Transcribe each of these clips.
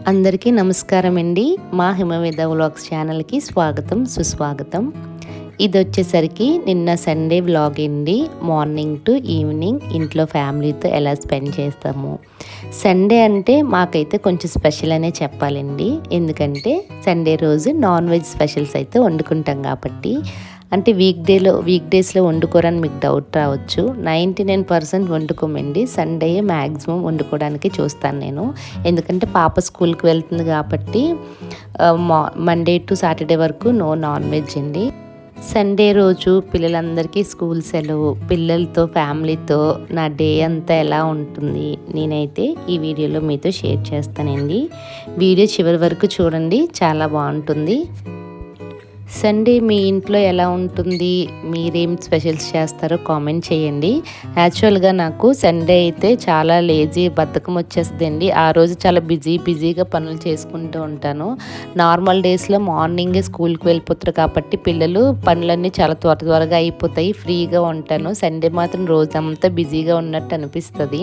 అందరికీ నమస్కారం అండి. మా హిమవేద వ్లాగ్స్ ఛానల్కి స్వాగతం సుస్వాగతం. ఇది వచ్చేసరికి నిన్న సండే వ్లాగ్ అండి. మార్నింగ్ టు ఈవినింగ్ ఇంట్లో ఫ్యామిలీతో ఎలా స్పెండ్ చేస్తాము. సండే అంటే మాకైతే కొంచెం స్పెషల్ అనే చెప్పాలండి. ఎందుకంటే సండే రోజు నాన్ వెజ్ స్పెషల్స్ అయితే వండుకుంటాం కాబట్టి. అంటే వీక్ డేస్లో వండుకోరని మీకు డౌట్ రావచ్చు. 99% వండుకోమండి. సండే మ్యాక్సిమం వండుకోవడానికి చూస్తాను నేను. ఎందుకంటే పాప స్కూల్కి వెళ్తుంది కాబట్టి మండే టు సాటర్డే వరకు నో నాన్ వెజ్ అండి. సండే రోజు పిల్లలందరికీ స్కూల్ సెలవు. పిల్లలతో ఫ్యామిలీతో నా డే అంతా ఎలా ఉంటుంది నేనైతే ఈ వీడియోలో మీతో షేర్ చేస్తానండి. వీడియో చివరి వరకు చూడండి, చాలా బాగుంటుంది. సండే మీ ఇంట్లో ఎలా ఉంటుంది, మీరేం స్పెషల్స్ చేస్తారో కామెంట్ చేయండి. యాక్చువల్గా నాకు సండే అయితే చాలా లేజీ బద్ధకం వచ్చేస్తుందండి. ఆ రోజు చాలా బిజీగా పనులు చేసుకుంటూ ఉంటాను. నార్మల్ డేస్లో మార్నింగే స్కూల్కి వెళ్ళిపోతారు కాబట్టి పిల్లలు పనులన్నీ చాలా త్వరగా అయిపోతాయి, ఫ్రీగా ఉంటాను. సండే మాత్రం రోజంతా బిజీగా ఉన్నట్టు అనిపిస్తుంది.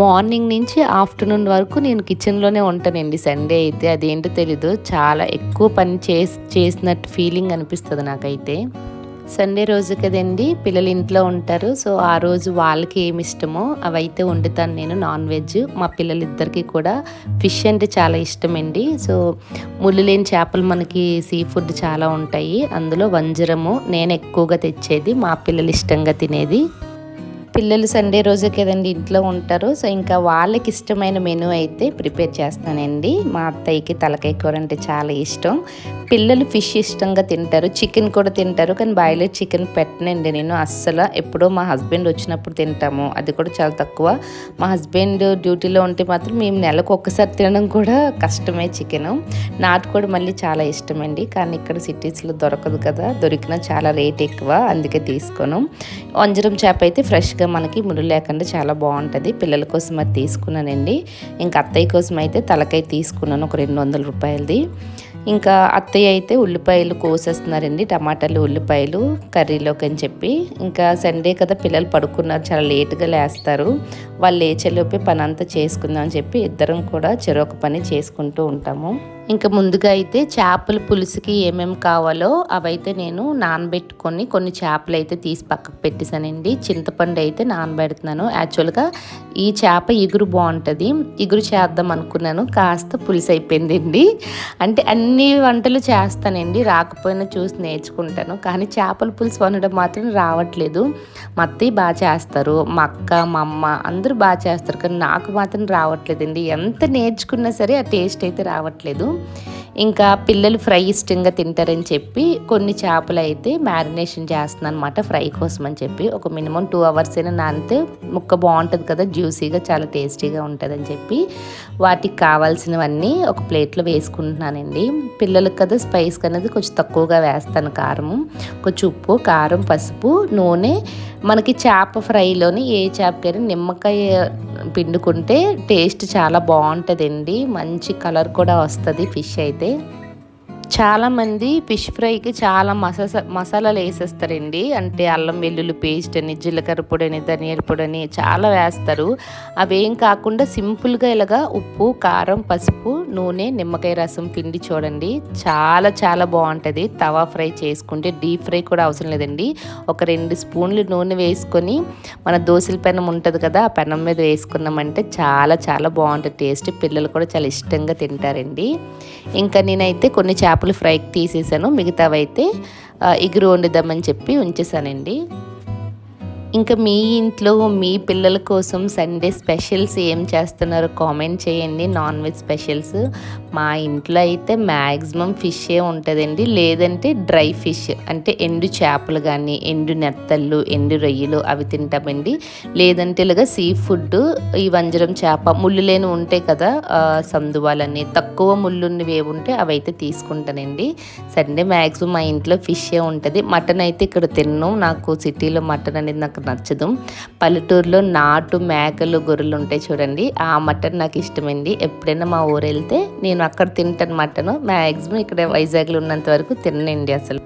మార్నింగ్ నుంచి ఆఫ్టర్నూన్ వరకు నేను కిచెన్లోనే ఉంటానండి. సండే అయితే అదేంటో తెలీదు, చాలా ఎక్కువ పని చేసినట్టు ఫీలింగ్ అనిపిస్తుంది నాకైతే. సండే రోజు కదండి, పిల్లలు ఇంట్లో ఉంటారు. సో ఆ రోజు వాళ్ళకి ఏమి ఇష్టమో అవైతే వండుతాను నేను. నాన్ వెజ్ మా పిల్లలిద్దరికీ కూడా ఫిష్ అంటే చాలా ఇష్టమండి. సో ముళ్ళు లేని చేపలు మనకి సీ ఫుడ్ చాలా ఉంటాయి. అందులో వంజరము నేను ఎక్కువగా తెచ్చేది, మా పిల్లలు ఇష్టంగా తినేది. పిల్లలు సండే రోజే కదండి ఇంట్లో ఉంటారు. సో ఇంకా వాళ్ళకి ఇష్టమైన మెనూ అయితే ప్రిపేర్ చేస్తానండి. మా అత్తయ్యకి తలకాయ కూర అంటే చాలా ఇష్టం. పిల్లలు ఫిష్ ఇష్టంగా తింటారు, చికెన్ కూడా తింటారు. కానీ బాయిలర్ చికెన్ పెట్టనండి నేను అస్సలు. ఎప్పుడో మా హస్బెండ్ వచ్చినప్పుడు తింటాము, అది కూడా చాలా తక్కువ. మా హస్బెండ్ డ్యూటీలో ఉంటే మాత్రం మేము నెలకు ఒక్కసారి తినడం కూడా కష్టమే చికెను. నాటుకోడి మళ్ళీ చాలా ఇష్టమండి, కానీ ఇక్కడ సిటీస్లో దొరకదు కదా, దొరికినా చాలా రేట్ ఎక్కువ, అందుకే తీసుకోను. వంజరం చేప అయితే ఫ్రెష్గా మనకి ముళ్ళు లేకుండా చాలా బాగుంటుంది. పిల్లల కోసం అది తీసుకున్నానండి. ఇంకా అత్తయ్య కోసం అయితే తలకాయ తీసుకున్నాను, ఒక 200 రూపాయలది. ఇంకా అత్తయ్య అయితే ఉల్లిపాయలు కోసేస్తున్నారండి, టమాటాలు ఉల్లిపాయలు కర్రీలోకి అని చెప్పి. ఇంకా సండే కదా, పిల్లలు పడుకున్నారు, చాలా లేటుగా లేస్తారు. వాళ్ళు లేచేలోపే పని అంతా చేసుకుందాం అని చెప్పి ఇద్దరం కూడా చెరొక పని చేసుకుంటూ ఉంటాము. ఇంకా ముందుగా అయితే చేపల పులుసుకి ఏమేమి కావాలో అవైతే నేను నానబెట్టుకొని కొన్ని చేపలు అయితే తీసి పక్కకు పెట్టేశానండి. చింతపండు అయితే నానబెడుతున్నాను. యాక్చువల్గా ఈ చేప ఇగురు బాగుంటుంది, ఇగురు చేద్దాం అనుకున్నాను, కాస్త పులుసు అయిపోయిందండి. అంటే అన్ని వంటలు చేస్తానండి, రాకపోయినా చూసి నేర్చుకుంటాను. కానీ చేపల పులుసు వండడం మాత్రం రావట్లేదు. మా అత్తయ్య బాగా చేస్తారు, మా అక్క మా అమ్మ అందరూ బాగా చేస్తారు, కానీ నాకు మాత్రం రావట్లేదండి. ఎంత నేర్చుకున్నా సరే ఆ టేస్ట్ అయితే రావట్లేదు. ఇంకా పిల్లలు ఫ్రై ఇష్టంగా తింటారని చెప్పి కొన్ని చేపలు అయితే మ్యారినేషన్ చేస్తున్నాను అనమాట, ఫ్రై కోసం అని చెప్పి. ఒక మినిమం 2 hours అయినా నానితే ముక్క బాగుంటుంది కదా, జ్యూసీగా చాలా టేస్టీగా ఉంటుంది అని చెప్పి వాటికి కావాల్సినవన్నీ ఒక ప్లేట్లో వేసుకుంటున్నానండి. పిల్లలకు కదా స్పైస్ అనేది కొంచెం తక్కువగా వేస్తాను, కారము కొంచెం ఉప్పు కారం పసుపు నూనె. మనకి చేప ఫ్రైలోని ఏ చేపకైనా నిమ్మకాయ పిండుకుంటే టేస్ట్ చాలా బాగుంటుందండి, మంచి కలర్ కూడా వస్తుంది ఫిష్ అయితే. చాలామంది ఫిష్ ఫ్రైకి చాలా మసాలాలు వేసేస్తారండి. అంటే అల్లం వెల్లుల్లి పేస్ట్ అని, జీలకర్ర పొడి అని, ధనియాల పొడి అని చాలా వేస్తారు. అవేం కాకుండా సింపుల్గా ఇలాగా ఉప్పు కారం పసుపు నూనె నిమ్మకాయ రసం పిండి చూడండి, చాలా చాలా బాగుంటుంది. తవా ఫ్రై చేసుకుంటే డీప్ ఫ్రై కూడా అవసరం లేదండి. ఒక 2 స్పూన్లు నూనె వేసుకొని మన దోశల పెనం ఉంటుంది కదా, ఆ పెనం మీద వేసుకున్నామంటే చాలా చాలా బాగుంటుంది టేస్ట్. పిల్లలు కూడా చాలా ఇష్టంగా తింటారండి. ఇంకా నేనైతే కొన్ని చేపలు ఫ్రైకి తీసేసాను, మిగతావైతే ఇగురు వండుదామని చెప్పి ఉంచేసానండి. ఇంకా మీ ఇంట్లో మీ పిల్లల కోసం సండే స్పెషల్స్ ఏం చేస్తున్నారో కామెంట్ చేయండి. నాన్ వెజ్ స్పెషల్స్ మా ఇంట్లో అయితే మ్యాక్సిమం ఫిషే ఉంటుందండి, లేదంటే డ్రై ఫిష్ అంటే ఎండు చేపలు కానీ ఎండు నెత్తళ్ళు ఎండు రొయ్యలు అవి తింటామండి. లేదంటే ఇలాగా సీ ఫుడ్ ఈ వంజరం చేప ముళ్ళు లేని ఉంటాయి కదా, సందువాలని తక్కువ ముళ్ళున్నవి ఏవి ఉంటే అవైతే తీసుకుంటానండి. సండే మ్యాక్సిమం మా ఇంట్లో ఫిషే ఉంటుంది. మటన్ అయితే ఇక్కడ తిన్ను, నాకు సిటీలో మటన్ అనేది నాకు నచ్చదు. పల్లెటూరులో నాటు మేకలు గొర్రెలు ఉంటాయి చూడండి, ఆ మటన్ నాకు ఇష్టమండి. ఎప్పుడైనా మా ఊరు వెళ్తే నేను అక్కడ తింటాను మటన్. మ్యాక్సిమం ఇక్కడ వైజాగ్లో ఉన్నంత వరకు తినండి. అసలు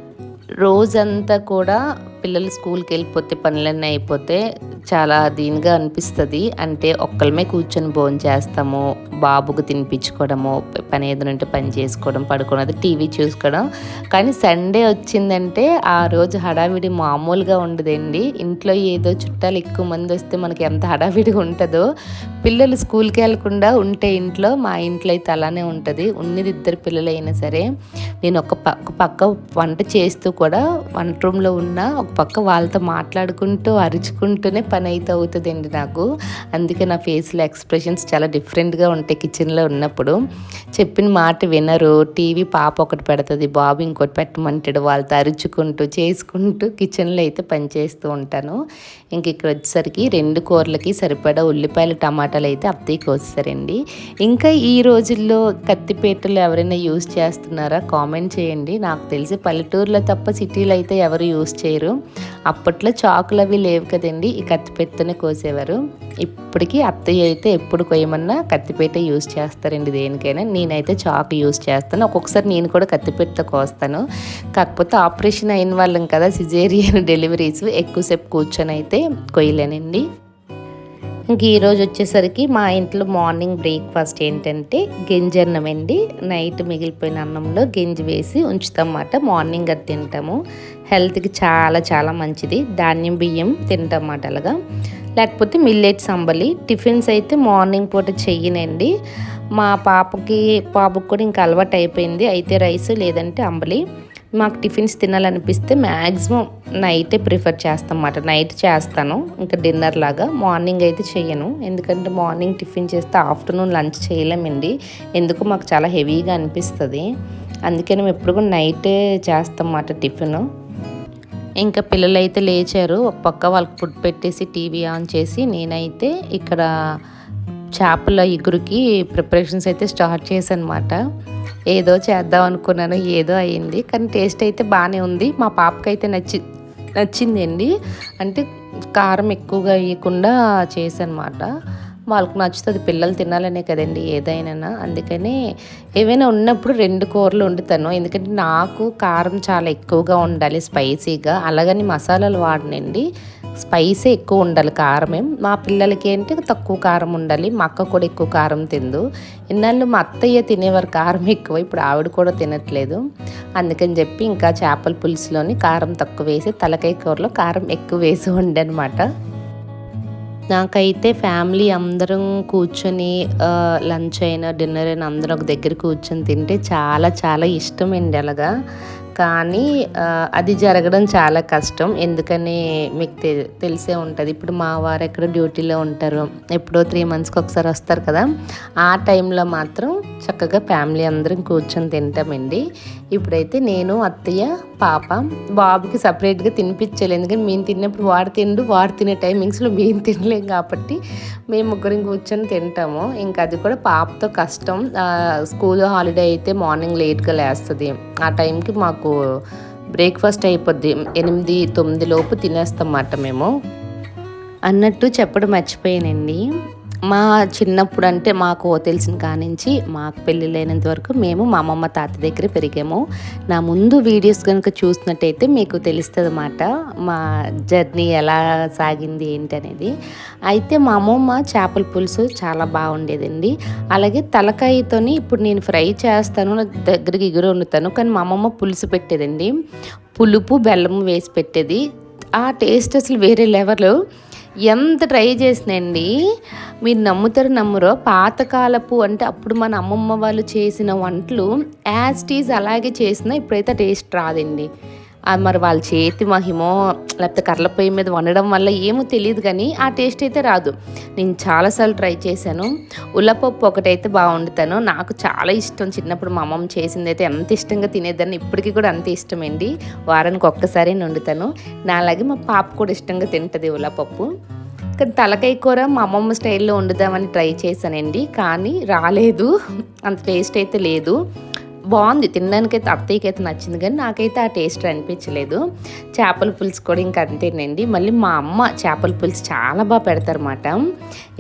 రోజంతా కూడా పిల్లలు స్కూల్కి వెళ్ళిపోతే పనులన్నీ అయిపోతే చాలా దీనిగా అనిపిస్తుంది. అంటే ఒక్కళ్ళమే కూర్చొని భోజనం చేస్తాము, బాబుకు తినిపించుకోవడము, పని ఏదైనా ఉంటే పని చేసుకోవడం, పడుకోవడం, టీవీ చూసుకోవడం. కానీ సండే వచ్చిందంటే ఆ రోజు హడావిడి మామూలుగా ఉండదండి. ఇంట్లో ఏదో చుట్టాలు ఎక్కువ మంది వస్తే మనకి ఎంత హడావిడిగా ఉంటుందో, పిల్లలు స్కూల్కి వెళ్ళకుండా ఉంటే ఇంట్లో, మా ఇంట్లో అయితే అలానే ఉంటుంది. ఉన్నది 2 పిల్లలైనా సరే నేను ఒక పక్క వంట చేస్తూ కూడా వంట రూమ్లో ఉన్న ఒక పక్క వాళ్ళతో మాట్లాడుకుంటూ అరుచుకుంటూనే పని అయితే అవుతుందండి నాకు. అందుకే నా ఫేస్లో ఎక్స్ప్రెషన్స్ చాలా డిఫరెంట్గా ఉంటాయి కిచెన్లో ఉన్నప్పుడు. చెప్పిన మాట వినరు. టీవీ పాప ఒకటి పెడుతుంది, బాబు ఇంకోటి పెట్టమంటాడు. వాళ్ళతో అరుచుకుంటూ చేసుకుంటూ కిచెన్లో అయితే పని చేస్తూ ఉంటాను. ఇంక ఇక్కడ వచ్చేసరికి 2 కూరలకి సరిపడా ఉల్లిపాయలు టమాటాలు అయితే అత్తయ్య కోస్తారండి. ఇంకా ఈ రోజుల్లో కత్తిపీటలు ఎవరైనా యూజ్ చేస్తున్నారా కామెంట్ చేయండి. నాకు తెలిసి పల్లెటూరులో తప్ప సిటీలో అయితే ఎవరు యూజ్ చేయరు. అప్పట్లో చాకులు అవి లేవు కదండి, ఈ కత్తిపీటతోనే కోసేవారు. ఇప్పటికీ అత్తయ్య అయితే ఎప్పుడు కొయ్యమన్నా కత్తిపీట యూజ్ చేస్తారండి దేనికైనా. నేనైతే చాకు యూజ్ చేస్తాను. ఒక్కొక్కసారి నేను కూడా కత్తిపీటతో కోస్తాను. కాకపోతే ఆపరేషన్ అయిన వాళ్ళం కదా, సిజేరియన్ డెలివరీస్, ఎక్కువసేపు కూర్చొని అయితే కొయ్యలేనండి. ఇంక ఈరోజు వచ్చేసరికి మా ఇంట్లో మార్నింగ్ బ్రేక్ఫాస్ట్ ఏంటంటే గింజన్నం అండి. నైట్ మిగిలిపోయిన అన్నంలో గింజ వేసి ఉంచుతామన్నమాట. మార్నింగ్ అది తింటాము. హెల్త్కి చాలా చాలా మంచిది. ధాన్యం బియ్యం తింటామన్నమాట అలాగా. లేకపోతే మిల్లెట్స్ అంబలి. టిఫిన్స్ అయితే మార్నింగ్ పూట చెయ్యనండి. మా పాపకు కూడా ఇంకా అలవాటు అయిపోయింది. అయితే రైస్ లేదంటే అంబలి. మాకు టిఫిన్స్ తినాలనిపిస్తే మ్యాక్సిమం నైటే ప్రిఫర్ చేస్తాం అన్నమాట. నైట్ చేస్తాను ఇంకా డిన్నర్ లాగా. మార్నింగ్ అయితే చెయ్యను, ఎందుకంటే మార్నింగ్ టిఫిన్ చేస్తే ఆఫ్టర్నూన్ లంచ్ చేయలేమండి. ఎందుకు మాకు చాలా హెవీగా అనిపిస్తుంది. అందుకే మేము ఎప్పుడు కూడా నైటే చేస్తాం అన్నమాట టిఫిన్. ఇంకా పిల్లలు అయితే లేచారు. ఒక పక్క వాళ్ళకి ఫుడ్ పెట్టేసి టీవీ ఆన్ చేసి నేనైతే ఇక్కడ చేపల ఇగురికి ప్రిపరేషన్స్ అయితే స్టార్ట్ చేశాను అన్నమాట. ఏదో చేద్దాం అనుకున్నాను, ఏదో అయ్యింది. కానీ టేస్ట్ అయితే బాగానే ఉంది. మా పాపకైతే నచ్చిందండి. అంటే కారం ఎక్కువగా వేయకుండా చేశానమాట. వాళ్ళకి నచ్చుతుంది, పిల్లలు తినాలనే కదండి ఏదైనా. అందుకని ఏవైనా ఉన్నప్పుడు 2 కూరలు వండుతాను. ఎందుకంటే నాకు కారం చాలా ఎక్కువగా ఉండాలి, స్పైసీగా. అలాగని మసాలాలు వాడనండి, స్పైసీ ఎక్కువ ఉండాలి కారమే. మా పిల్లలకి ఏంటి తక్కువ కారం ఉండాలి. మా అక్క కూడా ఎక్కువ కారం తిందు. ఇన్నాళ్ళు మా అత్తయ్య తినేవారు కారం ఎక్కువ, ఇప్పుడు ఆవిడ కూడా తినట్లేదు. అందుకని చెప్పి ఇంకా చేపల పులుసులోని కారం తక్కువ వేసి, తలకాయ కూరలో కారం ఎక్కువ వేసి వండనమాట. నాకైతే ఫ్యామిలీ అందరం కూర్చొని లంచ్ అయినా డిన్నర్ అయినా అందరం ఒక దగ్గర కూర్చొని తింటే చాలా చాలా ఇష్టమండి అలాగా. కానీ అది జరగడం చాలా కష్టం. ఎందుకని మీకు తెలిసే ఉంటుంది. ఇప్పుడు మా వారు ఎక్కడ డ్యూటీలో ఉంటారు, ఎప్పుడో 3 monthsకి ఒకసారి వస్తారు కదా. ఆ టైంలో మాత్రం చక్కగా ఫ్యామిలీ అందరం కూర్చొని తింటామండి. ఇప్పుడైతే నేను, అత్తయ్య, పాప, బాబుకి సపరేట్గా తినిపించాలి. ఎందుకంటే మేము తిన్నప్పుడు వాడు తినే టైమింగ్స్లో మేము తినలేం కాబట్టి మేము ముగ్గురం కూర్చొని తింటాము. ఇంకా అది కూడా పాపతో కష్టం. స్కూల్ హాలిడే అయితే మార్నింగ్ లేట్గా లేస్తుంది. ఆ టైంకి మాకు బ్రేక్ఫాస్ట్ అయిపోద్ది. 8-9 లోపు తినేస్తాం అన్నమాట మేము. అన్నట్టు చెప్పడం మర్చిపోయానండి. మా చిన్నప్పుడు అంటే మాకు తెలిసిన కానించి మాకు పెళ్ళిళ్ళైనంత వరకు మేము మా అమ్మమ్మ తాత దగ్గర పెరిగాము. నా ముందు వీడియోస్ కనుక చూసినట్టయితే మీకు తెలుస్తుంది అన్నమాట మా జర్నీ ఎలా సాగింది ఏంటి అనేది. అయితే మా అమ్మమ్మ చేపల పులుసు చాలా బాగుండేదండి. అలాగే తలకాయతోని ఇప్పుడు నేను ఫ్రై చేస్తాను, దగ్గరికి ఎగురు వండుతాను. కానీ మా అమ్మమ్మ పులుసు పెట్టేదండి. పులుపు బెల్లం వేసి పెట్టేది. ఆ టేస్ట్ అసలు వేరే లెవెల్. ఎంత ట్రై చేసినండి, మీరు నమ్ముతారు నమ్మరో, పాతకాలపు అంటే అప్పుడు మన అమ్మమ్మ వాళ్ళు చేసిన వంటలు యాజ్ టీజ్ అలాగే చేసినా ఇప్పుడైతే టేస్ట్ రాదండి. మరి వాళ్ళ చేతి మహిమో లేకపోతే కర్రల పొయ్యి మీద వండడం వల్ల ఏమో తెలియదు, కానీ ఆ టేస్ట్ అయితే రాదు. నేను చాలాసార్లు ట్రై చేశాను. ఉల్లపప్పు ఒకటైతే బాగా వండుతాను. నాకు చాలా ఇష్టం. చిన్నప్పుడు మా అమ్మమ్మ చేసింది అయితే ఎంత ఇష్టంగా తినేదాన్ని, ఇప్పటికీ కూడా అంతే ఇష్టమండి. వారానికి ఒక్కసారి వండుతాను. నాలాగే మా పాప కూడా ఇష్టంగా తింటుంది ఉల్లపప్పు. కానీ తలకాయ కూర మా అమ్మమ్మ స్టైల్లో వండుదామని ట్రై చేశానండి, కానీ రాలేదు. అంత టేస్ట్ అయితే లేదు. బాగుంది తినడానికైతే, అత్తయ్యకి అయితే నచ్చింది, కానీ నాకైతే ఆ టేస్ట్ అనిపించలేదు. చేపల పులుసు కూడా ఇంకా అంతేనండి. మళ్ళీ మా అమ్మ చేపల పులుసు చాలా బాగా పెడతారన్నమాట.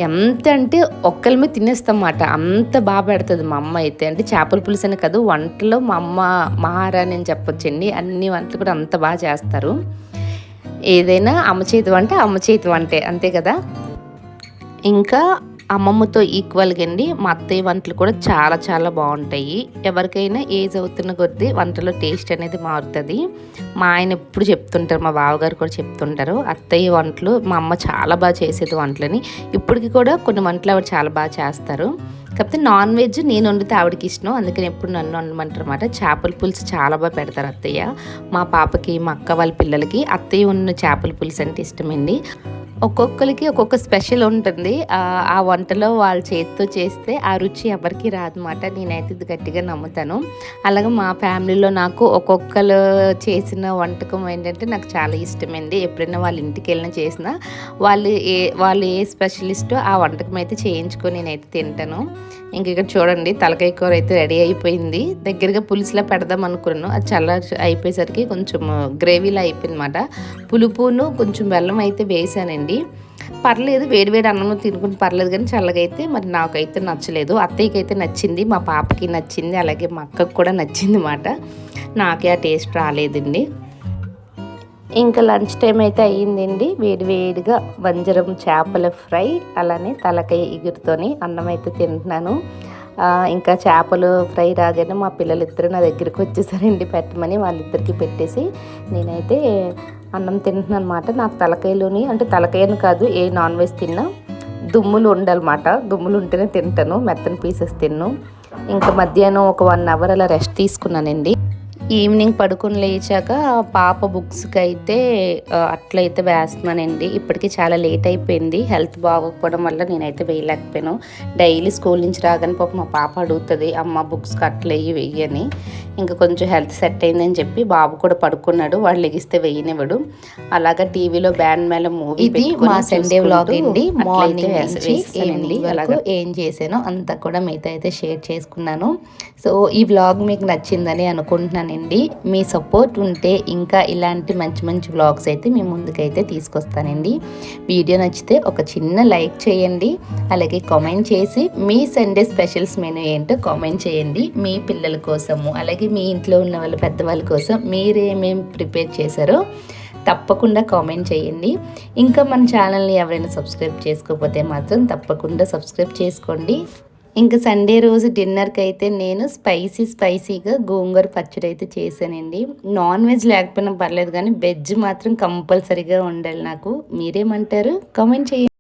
ఎంత అంటే ఒక్కరిమే తినేస్తామన్నమాట, అంత బాగా పెడుతుంది మా అమ్మ అయితే. అంటే చేపల పులుసు అనే కాదు, వంటలో మా అమ్మ మహారాణి అని చెప్పొచ్చండి. అన్ని వంటలు కూడా అంత బాగా చేస్తారు. ఏదైనా అమ్మ చేతి వంట అమ్మ చేతి వంటే, అంతే కదా. ఇంకా అమ్మమ్మతో ఈక్వల్గా అండి మా అత్తయ్య వంటలు కూడా చాలా చాలా బాగుంటాయి. ఎవరికైనా ఏజ్ అవుతున్న కొద్దీ వంటలో టేస్ట్ అనేది మారుతుంది. మా ఆయన ఎప్పుడు చెప్తుంటారు, మా బావగారు కూడా చెప్తుంటారు, అత్తయ్య వంటలు మా అమ్మ చాలా బాగా చేసేది వంటలని. ఇప్పటికి కూడా కొన్ని వంటలు ఆవిడ చాలా బాగా చేస్తారు. కాకపోతే నాన్ వెజ్ నేను వండితే ఆవిడకి ఇష్టం, అందుకని ఎప్పుడు నన్ను వండమంటారు అనమాట. చేపల పులుసు చాలా బాగా పెడతారు అత్తయ్య. మా పాపకి, మా అక్క వాళ్ళ పిల్లలకి అత్తయ్య ఉన్న చేపల పులుసు అంటే ఇష్టమండి. ఒక్కొక్కరికి ఒక్కొక్క స్పెషల్ ఉంటుంది. ఆ వంటలో వాళ్ళ చేతితో చేస్తే ఆ రుచి ఎవరికి రాదన్నమాట. నేనైతే ఇది గట్టిగా నమ్ముతాను. అలాగే మా ఫ్యామిలీలో నాకు ఒక్కొక్కరు చేసిన వంటకం ఏంటంటే నాకు చాలా ఇష్టమైంది. ఎప్పుడైనా వాళ్ళ ఇంటికి వెళ్ళినా చేసినా వాళ్ళు ఏ స్పెషలిస్టో ఆ వంటకం అయితే చేయించుకొని నేనైతే తింటాను. ఇంక ఇక్కడ చూడండి, తలకాయ కూర అయితే రెడీ అయిపోయింది. దగ్గరగా పులుసులా పెడదాం అనుకున్నాను. అది చల్ల అయిపోయేసరికి కొంచెం గ్రేవీలా అయిపోయింది అనమాట. పులుపును కొంచెం బెల్లం అయితే వేసానండి. పర్లేదు, వేడివేడి అన్నంలో తినుకుని పర్లేదు, కానీ చల్లగా అయితే మరి నాకైతే నచ్చలేదు. అత్తయ్యకి అయితే నచ్చింది, మా పాపకి నచ్చింది, అలాగే మా అక్కకు కూడా నచ్చింది అన్నమాట. నాకే ఆ టేస్ట్ రాలేదండి. ఇంకా లంచ్ టైం అయితే అయ్యిందండి. వేడివేడిగా వంజరం చేపల ఫ్రై, అలానే తలకాయ ఇగురుతోని అన్నం అయితే తింటున్నాను. ఇంకా చేపలు ఫ్రై రాగానే మా పిల్లలిద్దరు నా దగ్గరికి వచ్చేసారండి పెట్టమని. వాళ్ళిద్దరికి పెట్టేసి నేనైతే అన్నం తింటున్నాను అనమాట. నాకు తలకాయలోని, అంటే తలకాయను కాదు, ఏ నాన్ వెజ్ తిన్నా దుమ్ములు ఉండాలన్నమాట. దుమ్ములు ఉంటేనే తింటాను, మెత్తని పీసెస్ తిన్ను. ఇంకా మధ్యాహ్నం ఒక 1 అవర్ అలా రెస్ట్ తీసుకున్నానండి. ఈవినింగ్ పడుకొని లేచాక పాప బుక్స్కి అయితే అట్లయితే వేస్తున్నానండి. ఇప్పటికీ చాలా లేట్ అయిపోయింది, హెల్త్ బాగోకపోవడం వల్ల నేనైతే వేయలేకపోయాను. డైలీ స్కూల్ నుంచి రాగానే పాప మా పాప అడుగుతుంది, అమ్మ బుక్స్కి అట్లా వెయ్యని. ఇంకా కొంచెం హెల్త్ సెట్ అయిందని చెప్పి బాబు కూడా పడుకున్నాడు, వాడు లెగిస్తే వెయ్యనివ్వడు. అలాగా టీవీలో బ్యాండ్ మేళ మూవీ ఇది మా సండే వ్లాగ్ అండి. మార్నింగ్ నుంచి ఈవినింగ్ వరకు ఏం చేశానో అంతా కూడా మీతో అయితే షేర్ చేసుకున్నాను. సో ఈ వ్లాగ్ మీకు నచ్చిందని అనుకుంటున్నానండి. మీ సపోర్ట్ ఉంటే ఇంకా ఇలాంటి మంచి మంచి వ్లాగ్స్ అయితే మీ ముందుకైతే తీసుకొస్తానండి. వీడియో నచ్చితే ఒక చిన్న లైక్ చేయండి, అలాగే కామెంట్ చేసి మీ సండే స్పెషల్స్ మెనూ ఏంటో కామెంట్ చేయండి. మీ పిల్లల కోసము, అలాగే మీ ఇంట్లో ఉన్న వాళ్ళ పెద్దవాళ్ళ కోసం మీరేమేమి ప్రిపేర్ చేశారో తప్పకుండా కామెంట్ చేయండి. ఇంకా మన ఛానల్ని ఎవరైనా సబ్స్క్రైబ్ చేసుకోకపోతే మాత్రం తప్పకుండా సబ్స్క్రైబ్ చేసుకోండి. ఇంకా సండే రోజు డిన్నర్కి అయితే నేను స్పైసీగా గోంగూర పచ్చడి అయితే చేశానండి. నాన్ వెజ్ లేకపోయినా పర్లేదు, కానీ వెజ్ మాత్రం కంపల్సరీగా ఉండాలి నాకు. మీరేమంటారు? కామెంట్ చేయండి.